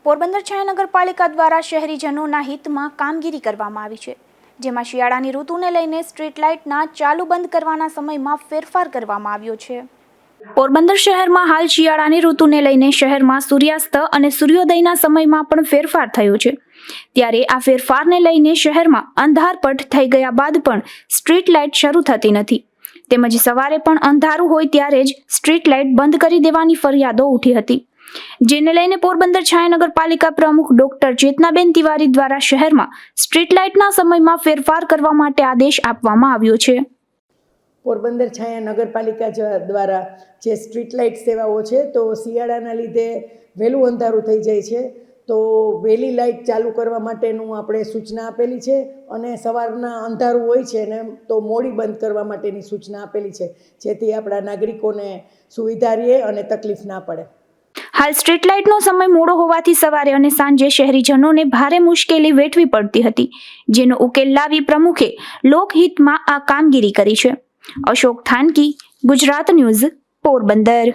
પોરબંદર શહેર નગરપાલિકા દ્વારા શહેરીજનોના હિતમાં કામગીરી કરવામાં આવી છે, જેમાં શિયાળાની ઋતુને લઈને સ્ટ્રીટ લાઇટના ચાલુ બંધ કરવાના સમયમાં ફેરફાર કરવામાં આવ્યો છે। પોરબંદર શહેરમાં હાલ શિયાળાની ઋતુને લઈને શહેરમાં સૂર્યાસ્ત અને સૂર્યોદયના સમયમાં પણ ફેરફાર થયો છે। ત્યારે આ ફેરફારને લઈને શહેરમાં અંધારપટ થઈ ગયા બાદ પણ સ્ટ્રીટ લાઇટ શરૂ થતી નથી, તેમજ સવારે પણ અંધારું હોય ત્યારે જ સ્ટ્રીટ લાઇટ બંધ કરી દેવાની ફરિયાદો ઉઠી હતી, જેને લઈને પોરબંદર છાયા નગરપાલિકા પ્રમુખ ડોક્ટર ચેતનાબેન તિવારી દ્વારા શહેરમાં સ્ટ્રીટ લાઇટના સમયમાં ફેરફાર કરવા માટે આદેશ આપવામાં આવ્યો છે। પોરબંદર છાયા નગરપાલિકા દ્વારા જે સ્ટ્રીટ લાઇટ સેવાઓ છે, તો શિયાળાના લીધે વહેલું અંધારું થઈ જાય છે, તો વહેલી લાઇટ ચાલુ કરવા માટેનું આપણે સૂચના આપેલી છે અને સવારના અંધારું હોય છે ને તો મોડી બંધ કરવા માટેની સૂચના આપેલી છે, જેથી આપણા નાગરિકોને સુવિધા રહે અને તકલીફ ના પડે। હાલ સ્ટ્રીટ લાઇટનો સમય મોડો હોવાથી સવારે અને સાંજે શહેરીજનોને ભારે મુશ્કેલી વેઠવી પડતી હતી, જેનો ઉકેલ લાવી પ્રમુખે લોકહિતમાં આ કામગીરી કરી છે। અશોક થાનકી, ગુજરાત ન્યૂઝ, પોરબંદર।